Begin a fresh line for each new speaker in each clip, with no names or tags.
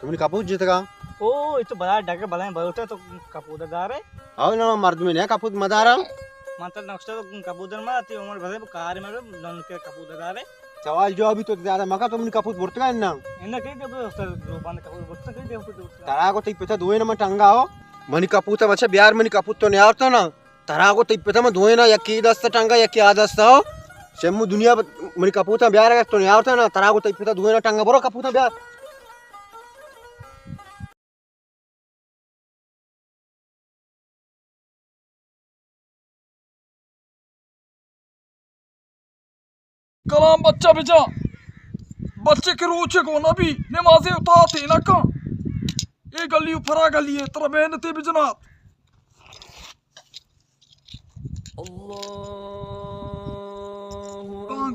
Tumini kaput jitega.
Oh, itu bala daga bala yang baru tuh kapuda dare.
Aw nama mardumi ne kaput madara.
Mantan next tuh kapuda mah ti umur bala kari mah non ke kapuda dare.
सवाल जवाब ही तो ज़्यादा मका तुमने कपूत बुरत का ना
इन्हें कहीं जब उस्ताद रूपान कपूर बुरत कहीं जब उस्ताद
तारा को तई पता दुए ना मैं टंगा हो मनी कपूत है बच्चा बिहार मनी कपूत तो नहीं आता ना तारा को तई पता मैं दुए ना या की दस्ता टंगा या क्या दस्ता हो शेमू दुनिया मनी कपूत है बिहार का तो नहीं आता ना तारा को तई पता दुए ना टंगा बोरो कपूत है बिहार
कलाम बच्चा बेचा बच्चे के रोचे को ना भी नमाज़े उतारते ना का ये गली फरा गली है तेरा मेहनत बिजनात अल्लाह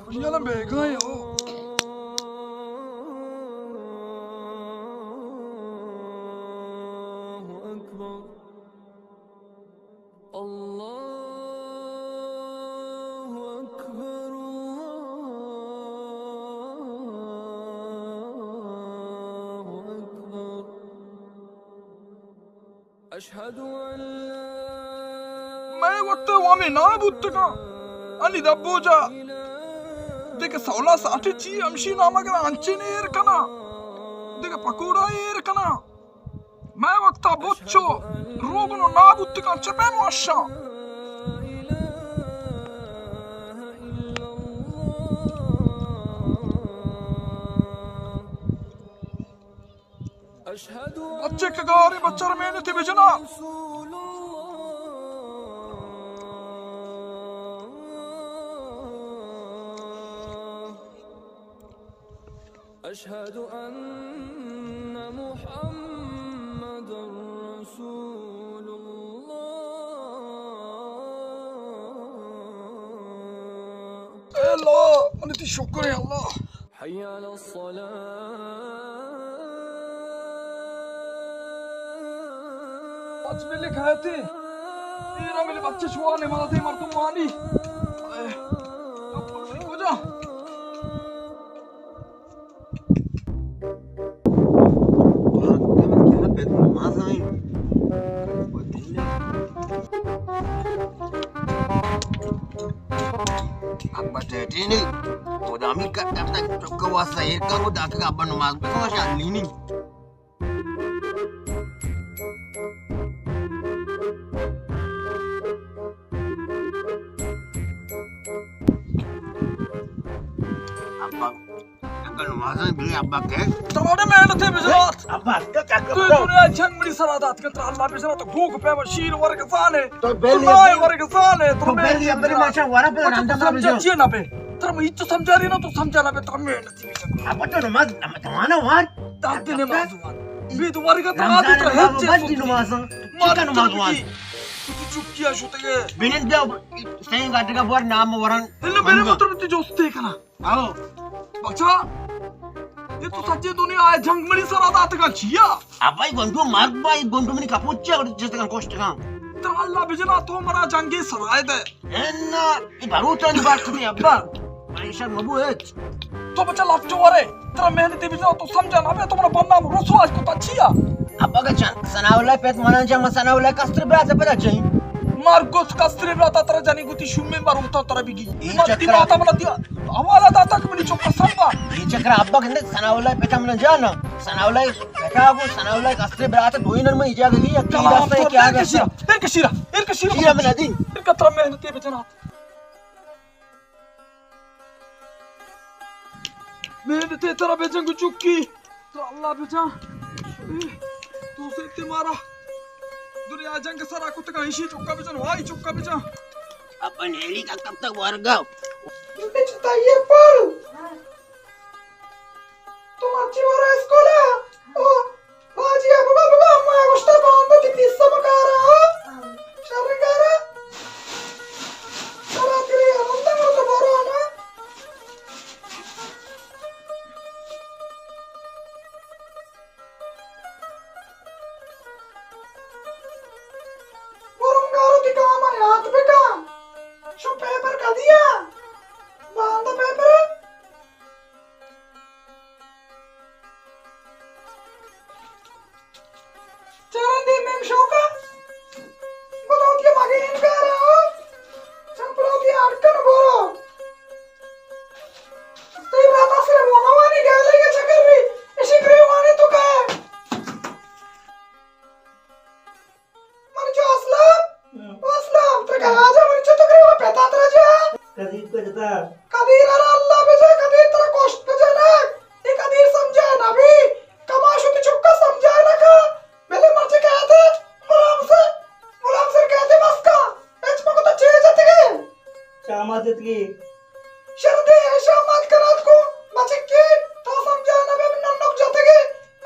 बढ़िया ना बेगा है ओ मैं वक्त वामे ना बुत्तका अनि दब्बोजा देख सौला साठी ची अमशी नामगर अंचे ने एर कना देख पकोड़ा एर कना मैं वक्त बोच्चो रोगनो ना बुत्तका चपे माशा बच्चे के गारे बच्चा मेहनत बेजना अशहदु अन्ना मुहम्मदुर रसूलुल्लाह अल्लाह मने शुक्र है अल्लाह हय्या अलस आज मेरे खाए थे ये ना मेरे बच्चे छुआ ने मारा थे मर तुम मानी हो जा
Abba jadi ni, udah mikir kata kewasa ya kamu dah ke abah nomaz, kau masih ini. अब्बा के
तमारे मेहनत है बिजरात
अब्बा का क्या
तू दुनिया जंग में सरादात के तरह अल्लाह बिजरा तो भूख पे मशीर वर्ग साने
तो बेली
वर्ग साने
तो बेली अंदर माशा वाला पे रंदा में
समझिए ना बे तेरा मैं इच्छा समझा रही ना तो समझा ना बे तेरा मेहनत है
अब्बा तो नमाज तमाना वार
ताते ने माजुवान बे तुम्हारे का तमाम तो है
बच्ची नमाज चिकन नमाज वार
तू चुप किया शुते
बिनिन दे सही गाड़ी का बोर नाम वरन
इल्ले मेरे मतलब ते जोस्ते कना
आओ
बच्चा ये तो सच्चे दुनिया है जंग में सरादात का छिया
अब्बा गोंडू मार्ग बाई गोंडू में कपूच्चे और जिस तरह कोस्ट का
तो अल्लाह बिजना तो मरा जंगे सराय दे
एन्ना ये बारूद तो बात करती अब्बा परेशान मबू है
तो बच्चा लाफ्टो वाले तेरा मेहनत बिजना तो समझा ना बे तुम्हारा बनना रसवाज को तछिया
अब्बा का सनावला पेट मना जंग सनावला कस्त्र ब्राज पता चाहिए
मार्गोस कस्त्री ब्राता तरह जानी गुती शुम्मे मारू तो तरह बिगी मत माता मला दिया हमारा दाता कमनी चोका संबा
ये चक्र अब्बा कहते सनावला पेट मन जाना सनावला बेटा को सनावला कस्त्री ब्राता दोइनर में इजा गई या की रास्ता है क्या गया एर कशीरा में नदी
एर कतरा मेहनत है बेचना मेहनत है तेरा बेचन को चुक्की तो अल्लाह बेचा तू से तुम्हारा दुनिया जंग सरा कुत्ते का इसी चुक्का बेचन वाई चुक्का बेचा
अपन हेली का कब तक वर्गाव
बेचता ये पर तुम अच्छी वाला स्कूला ओ बाजी अब बाबा अम्मा गोष्ट बांध ती पिस्सा मकारा शरगारा चला तेरे अंदर तो बोरो ना
कदीर को जता
कदीर अरे अल्लाह बेजा कदीर तेरा कष्ट बेजा ना ये कदीर समझा ना भी कमाशु ती चुक्का समझा ना का मेरे मर्जी कहते गुलाम से कहते बस का एच मको तो चेज जाते के
शामा जितगी
शर्दे ऐसा मत करत को बचे के तो समझा ना बे नन्नक जाते के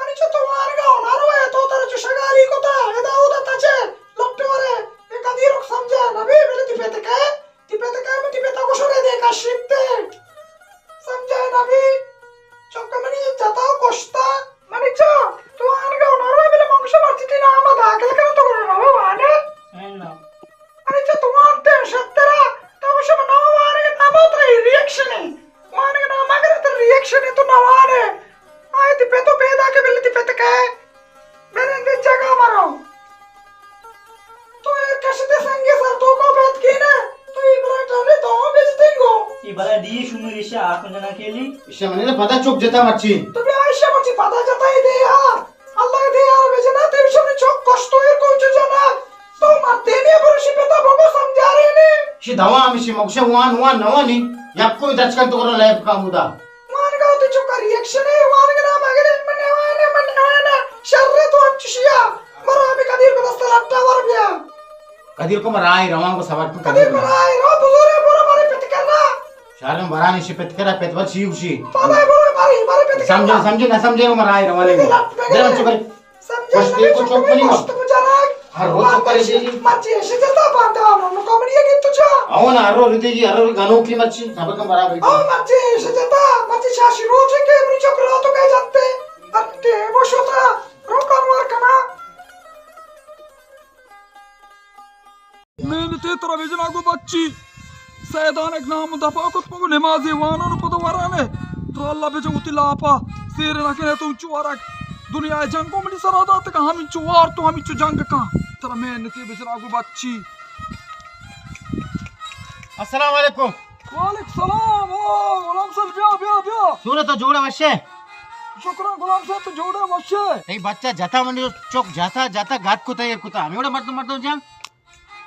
अनि जो तुम्हारे गांव ना रोए तो तेरे जो शगारी को ता एदा उदा तचे लट्टू रे ये कदीर को समझा ना बे मेरे तिपेते का मैं तिपेता को छोड़े दे का शिपते समझा ना बे चौका मनी जाता हो कोष्टा मनी चा तू आन गांव ना रोए मेरे मंगश मर्जी की नाम आदा के कर तो ना हो वाने
है ना
अरे जो तुम आनते शतरा तो उसे मनाओ वाने के नाम उतरे रिएक्शन है वाने के नाम अगर तो रिएक्शन है तो ना वाने आए तिपे तो बेदा के बिल्ली तिपे तक है मेरे अंदर जगह मारो तो ये कैसे दे संगे सर तो को बात की ना तो ये बड़ा टाले तो बेच देंगो
ये बड़ा डी शुमी रिशा आपण जना केली
इसे मैंने ना पता चुक जता मच्छी
तो भी आयशा मुझे पता जाता ही दे यार अल्लाह दे यार बेजना ते विषय चौक कष्ट होयर को जना तो मरते नहीं बरुशी पेता बगो समझा रहे ने
शी धावा आम्ही शी मोक्ष वान नवानी याको दचकन तो करो लैब का मुदा
मान गाव ते चुका रिएक्शन है मान के नाम अगर मने वाना शर्रे तो अच्छिया मरो अभी कदीर को दस्ता लट्टा वर गया
कदीर को मराई रवान को सवार को
कदीर बराई रो बुजुरे बोरा मारे पेट करना
शहर में बरानी शी पेट करा पेट वर शी उशी
पाला बोरा मारे पेट करना
समझे ना समझे को मराई रवाने में जरा बच्चों कर
समझे
कष्ट को चोक बनी
कष्ट बुझाना
हर रोज तो करे जी
मच्छी ऐसे जता बांधा हम कमरिया की तुझा
आओ ना हरो रिते जी हरो गानो की मच्छी सब का बराबर
ओ मच्छी ऐसे जता मच्छी शाशी रोज के अपनी चक्र तो कह जाते अट्टे वो शोता रोकर मार कना मैंने ते तरह भेजना को बच्ची सैदान एक नाम दफा को तुमको नमाज़े वाना नु पतो वराने तो अल्लाह बेजो उतिला आपा सिर ना के तो चुवारा दुनिया जंग को मनी सरादा तक हम चुवार तो हम जंग का तरह मैंने ते भेजना को बच्ची
अस्सलाम वालेकुम
वालेकुम सलाम ओ गुलाम साहब बिया
सूरत तो जोड़ा वशे
शुक्र गुलाम साहब तो जोड़े वशे
नहीं बच्चा जाता मंडी चौक जाता घाट को तय कुता हम एवढा मरतो जान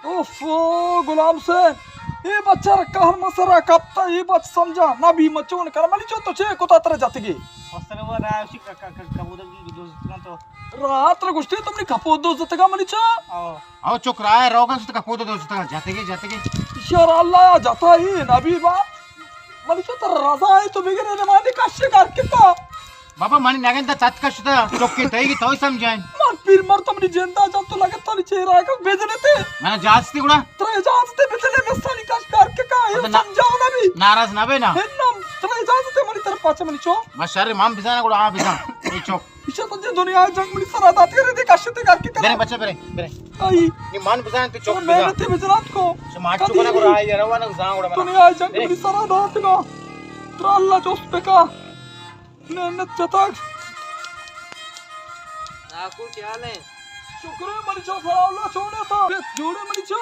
ओफो गुलाम साहब ये बच्चा कहर मसरा कपता ये बच समझा ना भी मचोन कर मली चो तो छे कोता तरह जातगी
वस्त्र वर राशी कबूतर दोस्त तो
रात रे गोष्टी तुमने खपो दो जतगा मली चा
आओ चौक राय रोगन से का पोतो दोस्त जाते के
शर अल्लाह जाता ही नबी बा मली चो तर राजा है तो बिगरे ने माने काश्य करके का
बाबा मानी नागेंदा चात का सुता चौक के तय की तोय समझाएं
मर पीर मर तुमने जिंदा जब तो लगत था चेहरा का भेजने थे
मैंने जांचती गुड़ा
त्रे जांचते बेचले में साली काश करके का ये समझाओ ना भी
नाराज ना बे ना
हेन्नम त्रे जांचते मनी तरफ पाछे मनी चो
मैं शहर माम बिसाना गुड़ा आ बिसा ये चौक
इसे तो जे दुनिया जंग मनी सरा दाते रे दे काश्य ते करके का
मेरे बच्चे मेरे
आई
ये मान बिसाना तू चौक
मैंने ते गुजरात को
समाज चुकना गुड़ा आ ये रवाना जान गुड़ा
दुनिया जंग मनी सरा दाते का त्रा अल्लाह जोस पे का मेहनत जतक
नाकू क्या ले
शुक्र है मनी चो फरावला छोड़े था जोड़े मनी चो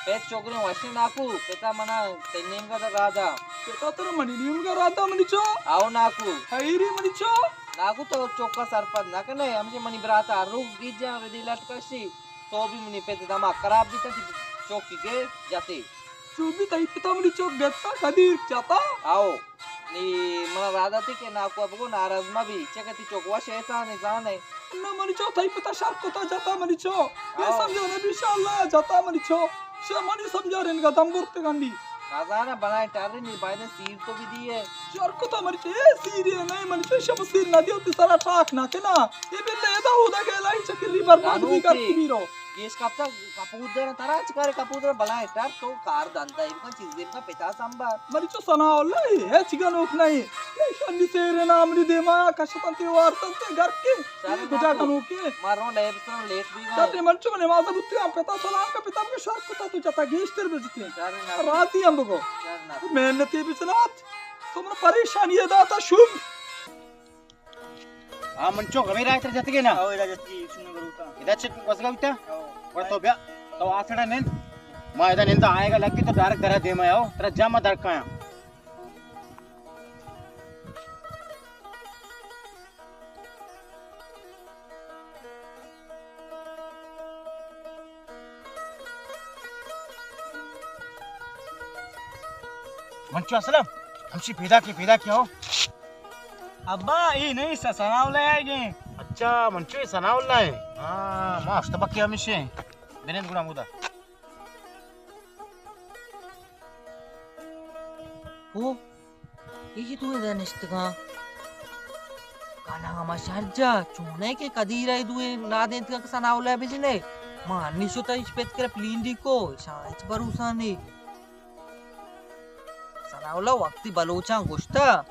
पेट चोकरे वशी नाकू पेता मना तेन्नेम का राजा
पेता तेरे मनी नीम का राता मनी चो
आओ नाकू
हैरी मनी चो
नाकू तो चौका सरपंच ना कने हमसे मनी बराता रुक गीजा वेदी लटकसी तो भी मनी पेते दमा खराब भी ती चौकी के जाते
जो भी तई पिता मनी चो बेटा कदीर जाता
आओ नी मना राधा थी के नाकू अब को नाराज मा भी चकती चौकवा शैतान है जाने
ना मनी चो तई पिता शार को ता जाता मनी चो ये समझो ना इंशाल्लाह जाता मनी चो से मनी समझा रेन का दम बुरते गंडी
राजा ना बनाए टारे नी भाई ने सीर तो भी दी है
शार को ता मनी चो सीरी नहीं मनी चो शब सीर ना दियो ते सारा ठाक ना के ना ये बिल्ले एदा होदा के लाई चकली बर्बाद भी करती भी रो
केस कब तक कपूदर तारा चिकारे कपूदर बनाए टार तो कार दंता इनका चीज इनका पिता संभाल
मरी चो सना ओलाई है चिकन उख नहीं ये शनि से रे नाम नी दे मा कशतंते वार्तंते घर के ये गुजा कनु के
मारो लेट भी
ताते मन चो नमाज बुत्ती हम पिता सोला का पिता के शर्त को ता तू जाता गेस्टर बेजते
चार
राती हम को
ना
मेहनती बिचनात तुमने परेशानी है दाता शुभ
आ मन चौक मेरा इधर जाते के ना
आओ इधर जती सुनो करूता
इधर से कसगा बिता
आओ
और तो ब्या तो आसड़ा ने मां इधर निंदा आएगा लग के तो डायरेक्ट दरा दे मैं आओ तेरा जामा दरकाया मंचू असलम हमशी पैदा किया हो
अब्बा ये नहीं सनावला आएगे
अच्छा मंचू सनाउल्ला है हाँ माँ अष्टपक्की हमेशे देने गुणा मुदा
Oh, ini tuh ada nestega. Karena sama saja, cuma ke kadira itu naden tiga kesana oleh begini. Manis itu tadi sepet kira pelindiko, saya baru sana. Sana oleh waktu balocang gusta,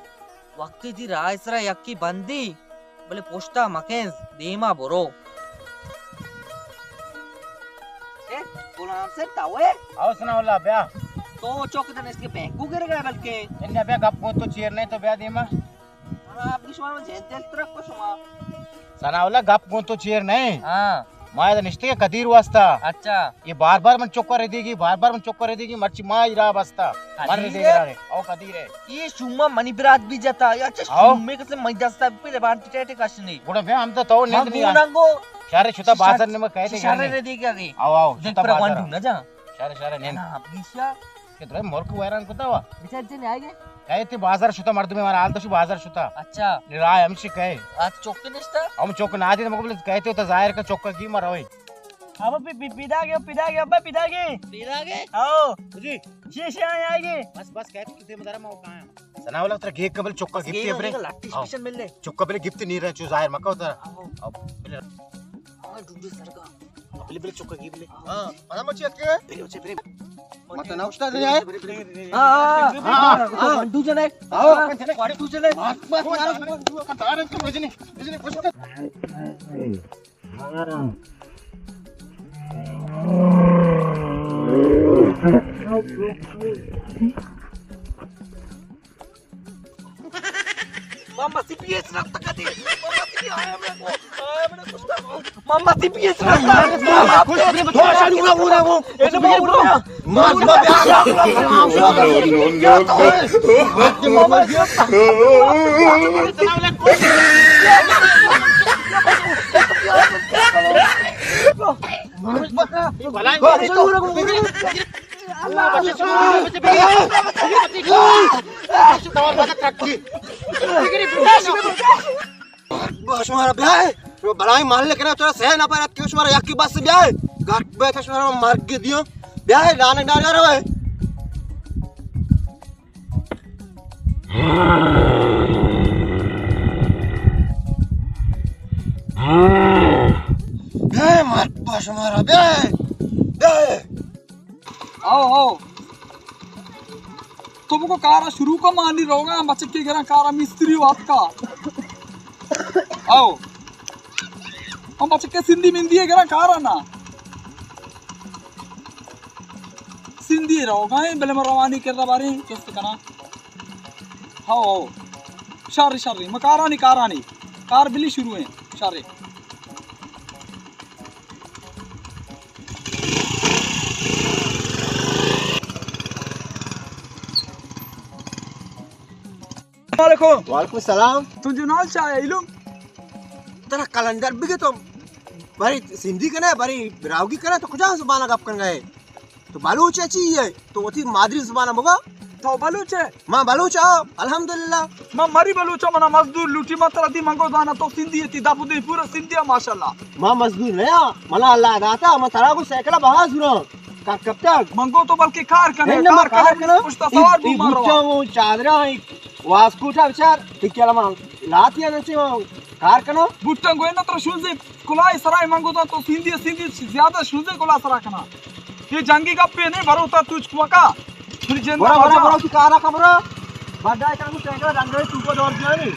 waktu di raisra yakki bandi, boleh posta makan dema boro. Gulam sir tahu
आओ सनाउल्ला ब्या
तो चौक इधर इसके पैंकू गिर गए बल्कि
इन्हें ब्या गप को तो चेयर नहीं तो ब्या देमा
आपकी शुमार में जेंटेल तरफ को शुमार
सनाउल्ला गप को तो चेयर नहीं
हाँ
माँ इधर निश्चय कदीर वास्ता
अच्छा
ये बार मन चौका रह देगी बार मन चौका रह देगी मर्ची माँ इरा बस्ता मन रह देगा रे आओ कदीर है
ये शुमा मनी बिरात भी जाता या अच्छा
आओ।
शुमे कैसे मई दस्ता पे बांटी टेटे कशनी
गुड़ा ब्या हम तो नेंद नहीं आ
मंगो
शारे शुता बाजार ने मैं कहते
शारे रे दी क्या रे
आओ
देख
शुता
पर वन
बाजार
ढूंढना जा
शारे नेंद
ना बिशा
के तो मोर को वैरान पता हुआ
बिचार जने आएगे
कहते बाजार शुता मर्द में हमारा हाल तो बाजार शुता
अच्छा
निराय हमशी कहे
आज चौके निस्ता
हम चौक ना आते मको कहते हो तो जाहिर का चौका की मर होई
अब पिदा गया अब्बा पिदा गए
तेरा आगे
आओ जी शीशे आएगे
बस कहते कितने मदारा मैं कहां सनावला तेरा गेक कबल चौका गिफ्ट है ब्रे
लाठी स्पेशल मिल ले
चौका पहले गिफ्ट नहीं रहा जो जाहिर मका होता अब पहले
हां ढूंढे सरका
पहले चौका गिफ्ट ले
हां पता मची के मत ना उस्ताद जाए
हां बंडू जने
आओ
बंडू जने Mama CPS nak teka dia. Mama CPS ayam aku. Mana susah. Mama CPS nak.
थोड़ा सा उड़ा वो
Itu begini bro.
मार बस हमारा ब्याह है तो बड़ाई मान लेके ना थोड़ा सह ना पाया क्यों हमारा यक्की बस से ब्याह है घाट बैठा हमारा मार के दियो ब्याह है डाने डाने रहा है ब्याह मत बस हमारा ब्याह है
आओ तुमको कारा शुरू को मानी रहोगा बच्चे के घर कारा मिस्त्री वात का आओ हम बच्चे के सिंधी मिंदी है घर कारा ना सिंधी रहोगा बले में रवानी कर रहा बारी चुस्त करना आओ शारी मकारा नहीं कार बिली शुरू है शारी
वालेकुम सलाम
तुझे नाल चाहे इलुम
तेरा कैलेंडर भी के तो बारी सिंधी कने बारी रावगी कने तो कुछ जुबान गप कर गए तो बालूच चाहिए तो वो थी मादरी जुबान होगा
तो बलूच है
मां बालूच आओ अल्हम्दुलिल्लाह
मां मरी बलूच मना मजदूर लूटी मात्रा दी मंगो दाना तो सिंधी थी दापुदी पूरा सिंधिया माशाल्लाह
मां मजदूर नया मला अल्लाह दाता मैं तारा को सैकड़ा बहा सुनो का कब तक
मंगो तो बल्कि कार कने
कार कने
पुष्टा सवार भी मारो
वो चादरा वास्कुटा विचार टिकेला मां लातिया नसे कार कनो
बुट्टन गोयना तो शुजे कुलाई सराय मंगो तो सिंधी ज्यादा शुजे कुला सरा कना ये जंगी का पे नहीं भरोता तुझ कुका फिर जेंदा
बड़ा की कार का बड़ा बड़ा का सैकड़ा रंग तू को दौर जानी